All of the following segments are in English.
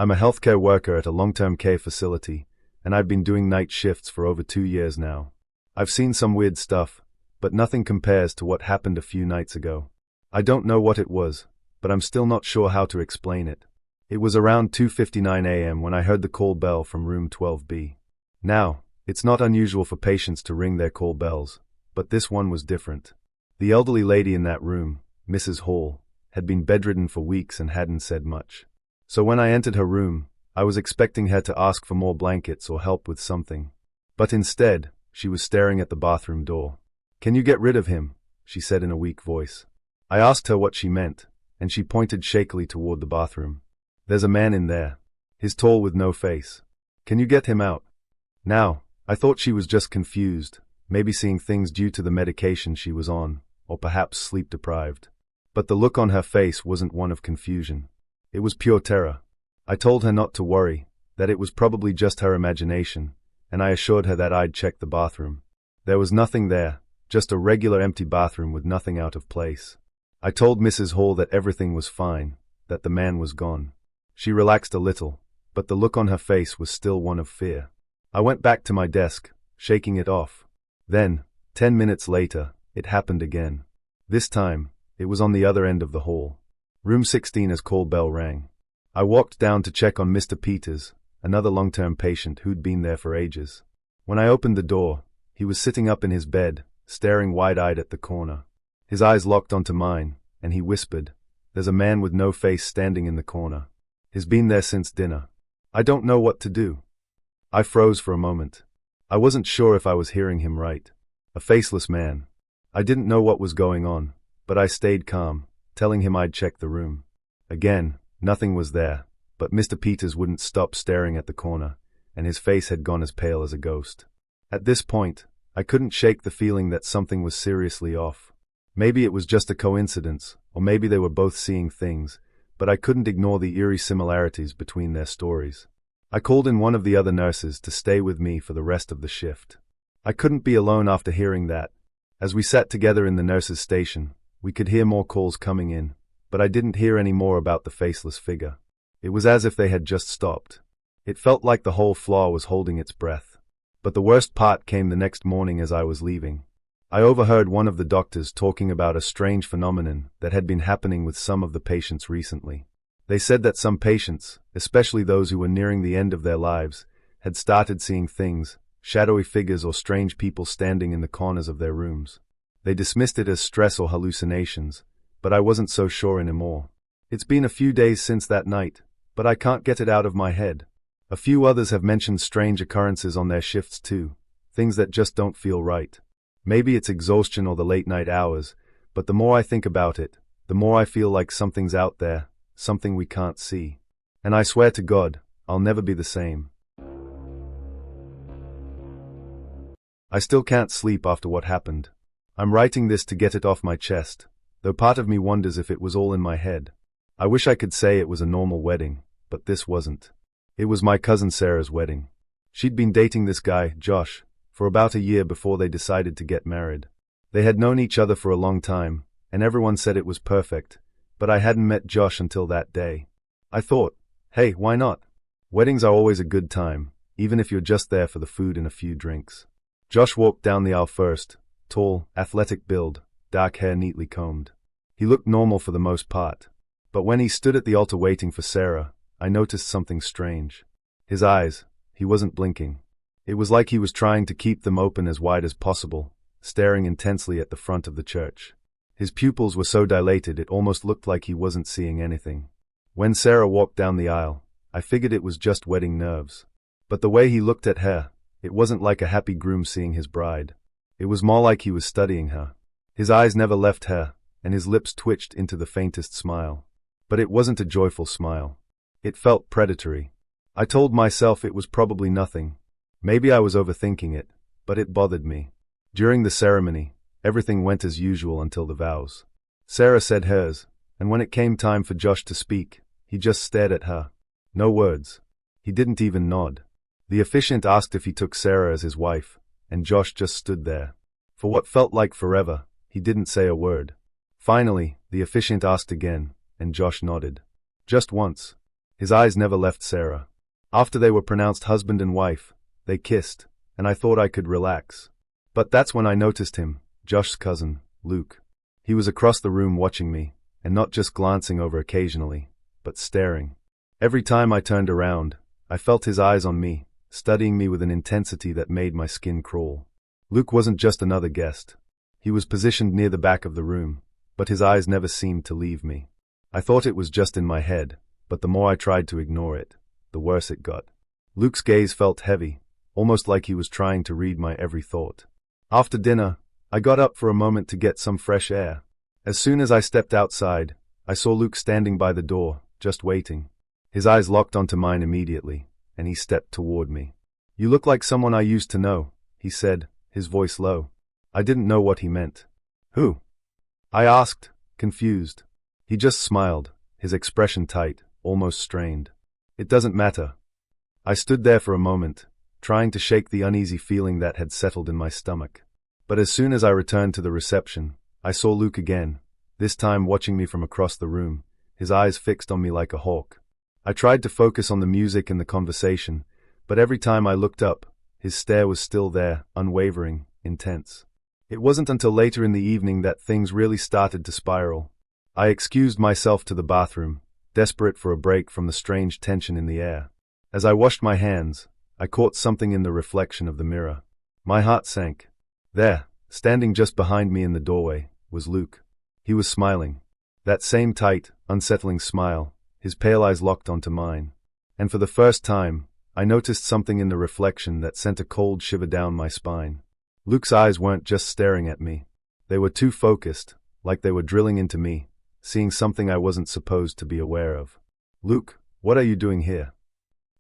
I'm a healthcare worker at a long-term care facility, and I've been doing night shifts for over 2 years now. I've seen some weird stuff, but nothing compares to what happened a few nights ago. I don't know what it was, but I'm still not sure how to explain it. It was around 2:59 a.m. when I heard the call bell from room 12B. Now, it's not unusual for patients to ring their call bells, but this one was different. The elderly lady in that room, Mrs. Hall, had been bedridden for weeks and hadn't said much. So when I entered her room, I was expecting her to ask for more blankets or help with something. But instead, she was staring at the bathroom door. "Can you get rid of him?" she said in a weak voice. I asked her what she meant, and she pointed shakily toward the bathroom. "There's a man in there. He's tall with no face. Can you get him out?" Now, I thought she was just confused, maybe seeing things due to the medication she was on, or perhaps sleep-deprived. But the look on her face wasn't one of confusion. It was pure terror. I told her not to worry, that it was probably just her imagination, and I assured her that I'd check the bathroom. There was nothing there, just a regular empty bathroom with nothing out of place. I told Mrs. Hall that everything was fine, that the man was gone. She relaxed a little, but the look on her face was still one of fear. I went back to my desk, shaking it off. Then, 10 minutes later, it happened again. This time, it was on the other end of the hall. Room 16's call bell rang. I walked down to check on Mr. Peters, another long-term patient who'd been there for ages. When I opened the door, he was sitting up in his bed, staring wide-eyed at the corner. His eyes locked onto mine, and he whispered, "There's a man with no face standing in the corner. He's been there since dinner." I don't know what to do. I froze for a moment. I wasn't sure if I was hearing him right. A faceless man. I didn't know what was going on, but I stayed calm, telling him I'd check the room. Again, nothing was there, but Mr. Peters wouldn't stop staring at the corner, and his face had gone as pale as a ghost. At this point, I couldn't shake the feeling that something was seriously off. Maybe it was just a coincidence, or maybe they were both seeing things, but I couldn't ignore the eerie similarities between their stories. I called in one of the other nurses to stay with me for the rest of the shift. I couldn't be alone after hearing that. As we sat together in the nurse's station, we could hear more calls coming in, but I didn't hear any more about the faceless figure. It was as if they had just stopped. It felt like the whole floor was holding its breath. But the worst part came the next morning as I was leaving. I overheard one of the doctors talking about a strange phenomenon that had been happening with some of the patients recently. They said that some patients, especially those who were nearing the end of their lives, had started seeing things, shadowy figures or strange people standing in the corners of their rooms. They dismissed it as stress or hallucinations, but I wasn't so sure anymore. It's been a few days since that night, but I can't get it out of my head. A few others have mentioned strange occurrences on their shifts too, things that just don't feel right. Maybe it's exhaustion or the late-night hours, but the more I think about it, the more I feel like something's out there, something we can't see. And I swear to God, I'll never be the same. I still can't sleep after what happened. I'm writing this to get it off my chest, though part of me wonders if it was all in my head. I wish I could say it was a normal wedding, but this wasn't. It was my cousin Sarah's wedding. She'd been dating this guy, Josh, for about a year before they decided to get married. They had known each other for a long time, and everyone said it was perfect, but I hadn't met Josh until that day. I thought, hey, why not? Weddings are always a good time, even if you're just there for the food and a few drinks. Josh walked down the aisle first, tall, athletic build, dark hair neatly combed. He looked normal for the most part, but when he stood at the altar waiting for Sarah, I noticed something strange. His eyes, he wasn't blinking. It was like he was trying to keep them open as wide as possible, staring intensely at the front of the church. His pupils were so dilated it almost looked like he wasn't seeing anything. When Sarah walked down the aisle, I figured it was just wedding nerves. But the way he looked at her, it wasn't like a happy groom seeing his bride. It was more like he was studying her. His eyes never left her, and his lips twitched into the faintest smile. But it wasn't a joyful smile. It felt predatory. I told myself it was probably nothing. Maybe I was overthinking it, but it bothered me. During the ceremony, everything went as usual until the vows. Sarah said hers, and when it came time for Josh to speak, he just stared at her. No words. He didn't even nod. The officiant asked if he took Sarah as his wife, and Josh just stood there. For what felt like forever, he didn't say a word. Finally, the officiant asked again, and Josh nodded. Just once. His eyes never left Sarah. After they were pronounced husband and wife, they kissed, and I thought I could relax. But that's when I noticed him, Josh's cousin, Luke. He was across the room watching me, and not just glancing over occasionally, but staring. Every time I turned around, I felt his eyes on me, studying me with an intensity that made my skin crawl. Luke wasn't just another guest. He was positioned near the back of the room, but his eyes never seemed to leave me. I thought it was just in my head, but the more I tried to ignore it, the worse it got. Luke's gaze felt heavy, almost like he was trying to read my every thought. After dinner, I got up for a moment to get some fresh air. As soon as I stepped outside, I saw Luke standing by the door, just waiting. His eyes locked onto mine immediately, and he stepped toward me. "You look like someone I used to know," he said, his voice low. I didn't know what he meant. "Who?" I asked, confused. He just smiled, his expression tight, almost strained. "It doesn't matter." I stood there for a moment, trying to shake the uneasy feeling that had settled in my stomach. But as soon as I returned to the reception, I saw Luke again, this time watching me from across the room, his eyes fixed on me like a hawk. I tried to focus on the music and the conversation, but every time I looked up, his stare was still there, unwavering, intense. It wasn't until later in the evening that things really started to spiral. I excused myself to the bathroom, desperate for a break from the strange tension in the air. As I washed my hands, I caught something in the reflection of the mirror. My heart sank. There, standing just behind me in the doorway, was Luke. He was smiling. That same tight, unsettling smile, his pale eyes locked onto mine. And for the first time, I noticed something in the reflection that sent a cold shiver down my spine. Luke's eyes weren't just staring at me. They were too focused, like they were drilling into me, seeing something I wasn't supposed to be aware of. "Luke, what are you doing here?"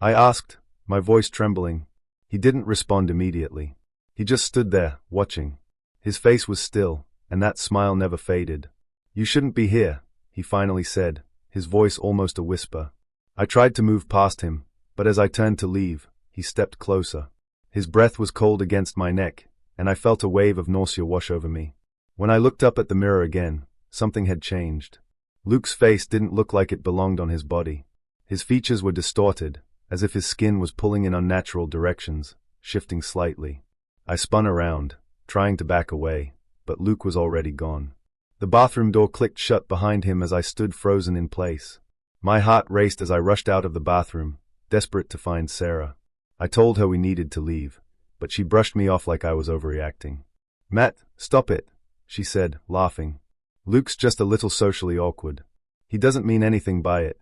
I asked, my voice trembling. He didn't respond immediately. He just stood there, watching. His face was still, and that smile never faded. "You shouldn't be here," he finally said, his voice almost a whisper. I tried to move past him, but as I turned to leave, he stepped closer. His breath was cold against my neck, and I felt a wave of nausea wash over me. When I looked up at the mirror again, something had changed. Luke's face didn't look like it belonged on his body. His features were distorted, as if his skin was pulling in unnatural directions, shifting slightly. I spun around, trying to back away, but Luke was already gone. The bathroom door clicked shut behind him as I stood frozen in place. My heart raced as I rushed out of the bathroom, desperate to find Sarah. I told her we needed to leave, but she brushed me off like I was overreacting. "Matt, stop it," she said, laughing. "Luke's just a little socially awkward. He doesn't mean anything by it."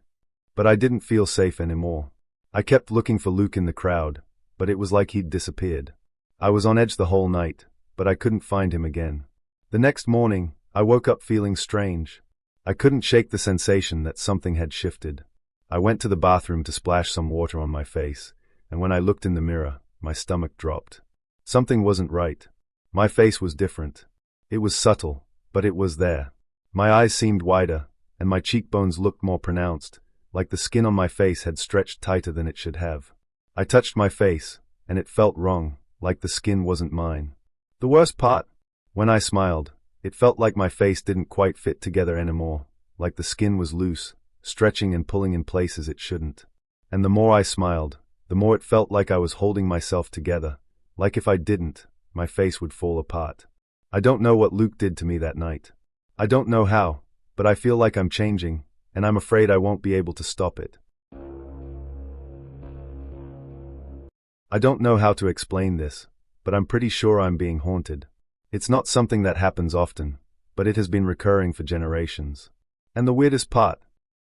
But I didn't feel safe anymore. I kept looking for Luke in the crowd, but it was like he'd disappeared. I was on edge the whole night, but I couldn't find him again. The next morning, I woke up feeling strange. I couldn't shake the sensation that something had shifted. I went to the bathroom to splash some water on my face, and when I looked in the mirror, my stomach dropped. Something wasn't right. My face was different. It was subtle, but it was there. My eyes seemed wider, and my cheekbones looked more pronounced, like the skin on my face had stretched tighter than it should have. I touched my face, and it felt wrong, like the skin wasn't mine. The worst part? When I smiled, it felt like my face didn't quite fit together anymore, like the skin was loose, stretching and pulling in places it shouldn't. And the more I smiled, the more it felt like I was holding myself together, like if I didn't, my face would fall apart. I don't know what Luke did to me that night. I don't know how, but I feel like I'm changing, and I'm afraid I won't be able to stop it. I don't know how to explain this, but I'm pretty sure I'm being haunted. It's not something that happens often, but it has been recurring for generations. And the weirdest part,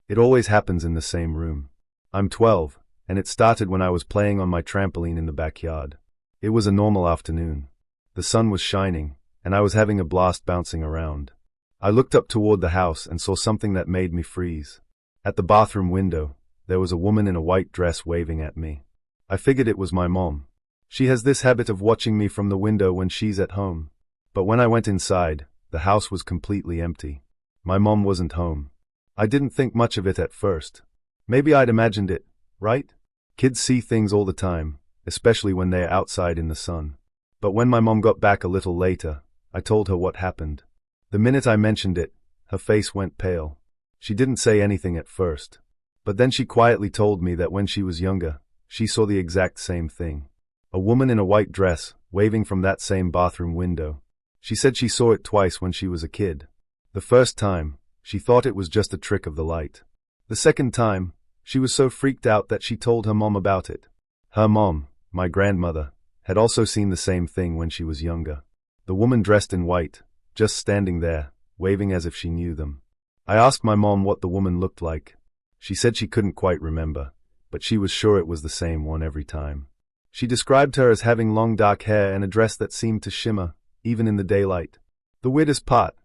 it always happens in the same room. I'm 12, and it started when I was playing on my trampoline in the backyard. It was a normal afternoon. The sun was shining, and I was having a blast bouncing around. I looked up toward the house and saw something that made me freeze. At the bathroom window, there was a woman in a white dress waving at me. I figured it was my mom. She has this habit of watching me from the window when she's at home. But when I went inside, the house was completely empty. My mom wasn't home. I didn't think much of it at first. Maybe I'd imagined it, right? Kids see things all the time, especially when they're outside in the sun. But when my mom got back a little later, I told her what happened. The minute I mentioned it, her face went pale. She didn't say anything at first. But then she quietly told me that when she was younger, she saw the exact same thing. A woman in a white dress, waving from that same bathroom window. She said she saw it twice when she was a kid. The first time, she thought it was just a trick of the light. The second time, she was so freaked out that she told her mom about it. Her mom, my grandmother, had also seen the same thing when she was younger. The woman dressed in white, just standing there, waving as if she knew them. I asked my mom what the woman looked like. She said she couldn't quite remember, but she was sure it was the same one every time. She described her as having long dark hair and a dress that seemed to shimmer, even in the daylight. The weirdest part,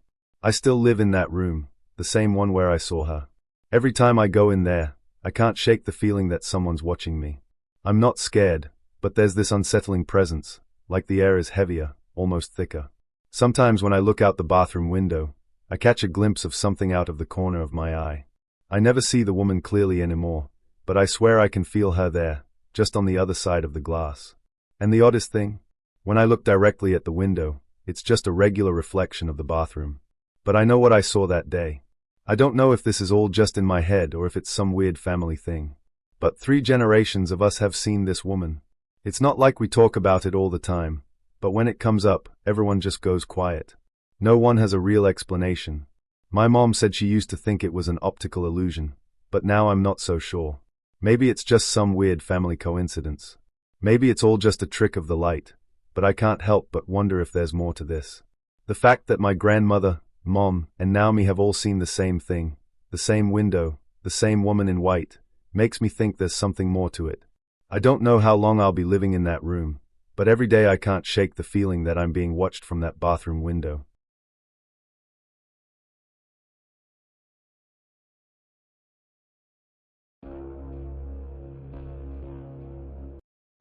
I still live in that room, the same one where I saw her. Every time I go in there, I can't shake the feeling that someone's watching me. I'm not scared, but there's this unsettling presence, like the air is heavier, almost thicker. Sometimes when I look out the bathroom window, I catch a glimpse of something out of the corner of my eye. I never see the woman clearly anymore, but I swear I can feel her there, just on the other side of the glass. And the oddest thing? When I look directly at the window, it's just a regular reflection of the bathroom. But I know what I saw that day. I don't know if this is all just in my head or if it's some weird family thing. But 3 generations of us have seen this woman. It's not like we talk about it all the time, but when it comes up, everyone just goes quiet. No one has a real explanation. My mom said she used to think it was an optical illusion, but now I'm not so sure. Maybe it's just some weird family coincidence. Maybe it's all just a trick of the light, but I can't help but wonder if there's more to this. The fact that my grandmother, mom, and Naomi have all seen the same thing, the same window, the same woman in white, makes me think there's something more to it. I don't know how long I'll be living in that room, but every day I can't shake the feeling that I'm being watched from that bathroom window.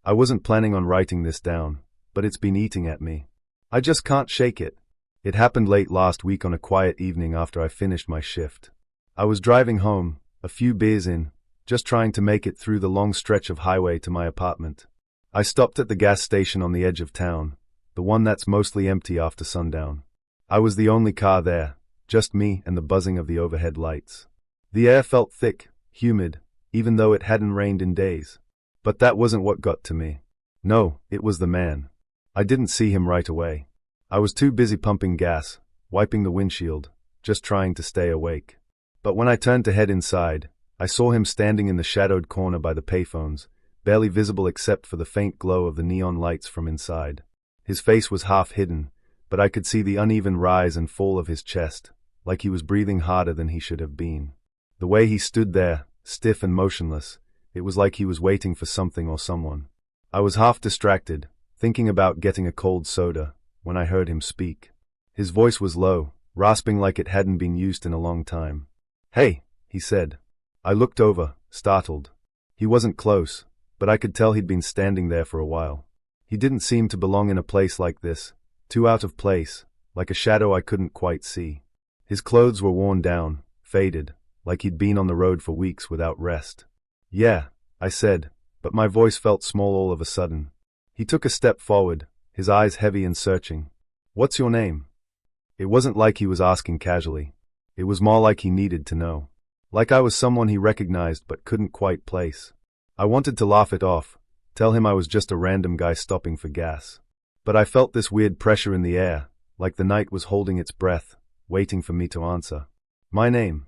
I wasn't planning on writing this down, but it's been eating at me. I just can't shake it. It happened late last week on a quiet evening after I finished my shift. I was driving home, a few beers in, just trying to make it through the long stretch of highway to my apartment. I stopped at the gas station on the edge of town, the one that's mostly empty after sundown. I was the only car there, just me and the buzzing of the overhead lights. The air felt thick, humid, even though it hadn't rained in days. But that wasn't what got to me. No, it was the man. I didn't see him right away. I was too busy pumping gas, wiping the windshield, just trying to stay awake. But when I turned to head inside, I saw him standing in the shadowed corner by the payphones, barely visible except for the faint glow of the neon lights from inside. His face was half hidden, but I could see the uneven rise and fall of his chest, like he was breathing harder than he should have been. The way he stood there, stiff and motionless, it was like he was waiting for something or someone. I was half distracted, thinking about getting a cold soda, when I heard him speak. His voice was low, rasping like it hadn't been used in a long time. "Hey," he said. I looked over, startled. He wasn't close, but I could tell he'd been standing there for a while. He didn't seem to belong in a place like this, too out of place, like a shadow I couldn't quite see. His clothes were worn down, faded, like he'd been on the road for weeks without rest. "Yeah," I said, but my voice felt small all of a sudden. He took a step forward, his eyes heavy and searching. "What's your name?" It wasn't like he was asking casually. It was more like he needed to know. Like I was someone he recognized but couldn't quite place. I wanted to laugh it off, tell him I was just a random guy stopping for gas. But I felt this weird pressure in the air, like the night was holding its breath, waiting for me to answer. "My name,"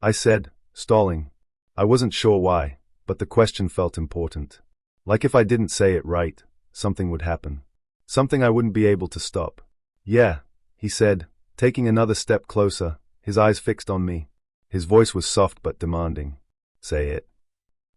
I said, stalling. I wasn't sure why, but the question felt important. Like if I didn't say it right, something would happen. Something I wouldn't be able to stop. "Yeah," he said, taking another step closer, his eyes fixed on me. His voice was soft but demanding. "Say it."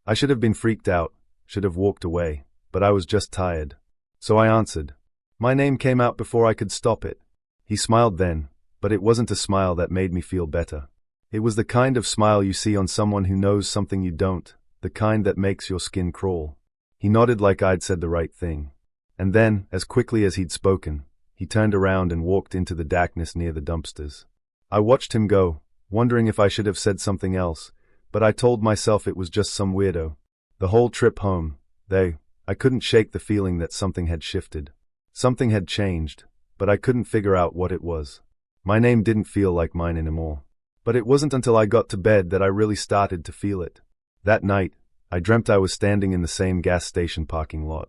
I should have been freaked out, should have walked away, but I was just tired. So I answered. My name came out before I could stop it. He smiled then, but it wasn't a smile that made me feel better. It was the kind of smile you see on someone who knows something you don't, the kind that makes your skin crawl. He nodded like I'd said the right thing. And then, as quickly as he'd spoken, he turned around and walked into the darkness near the dumpsters. I watched him go, wondering if I should have said something else, but I told myself it was just some weirdo. The whole trip home, I couldn't shake the feeling that something had shifted. Something had changed, but I couldn't figure out what it was. My name didn't feel like mine anymore. But it wasn't until I got to bed that I really started to feel it. That night, I dreamt I was standing in the same gas station parking lot.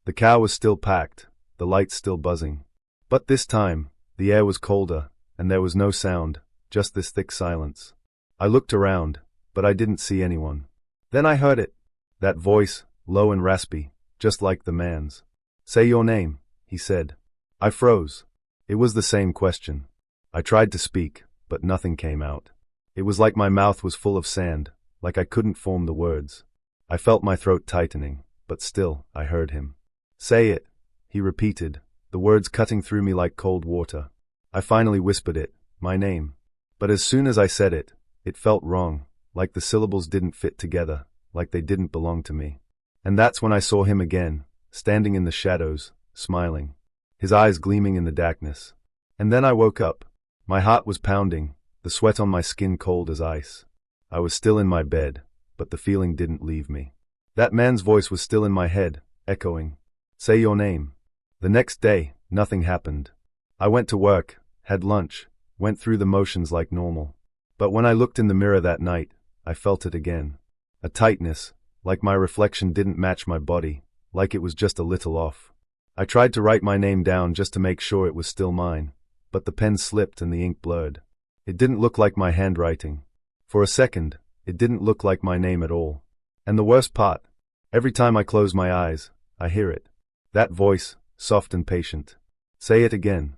The car was still packed, the lights still buzzing. But this time, the air was colder, and there was no sound, just this thick silence. I looked around, but I didn't see anyone. Then I heard it. That voice, low and raspy, just like the man's. "Say your name," he said. I froze. It was the same question. I tried to speak, but nothing came out. It was like my mouth was full of sand, like I couldn't form the words. I felt my throat tightening, but still, I heard him. "Say it," he repeated, the words cutting through me like cold water. I finally whispered it, my name. But as soon as I said it, it felt wrong, like the syllables didn't fit together, like they didn't belong to me. And that's when I saw him again, standing in the shadows, smiling, his eyes gleaming in the darkness. And then I woke up. My heart was pounding, the sweat on my skin cold as ice. I was still in my bed, but the feeling didn't leave me. That man's voice was still in my head, echoing, "Say your name." The next day, nothing happened. I went to work, had lunch, went through the motions like normal. But when I looked in the mirror that night, I felt it again. A tightness, like my reflection didn't match my body, like it was just a little off. I tried to write my name down just to make sure it was still mine, but the pen slipped and the ink blurred. It didn't look like my handwriting. For a second, it didn't look like my name at all. And the worst part, every time I close my eyes, I hear it. That voice, soft and patient. "Say it again."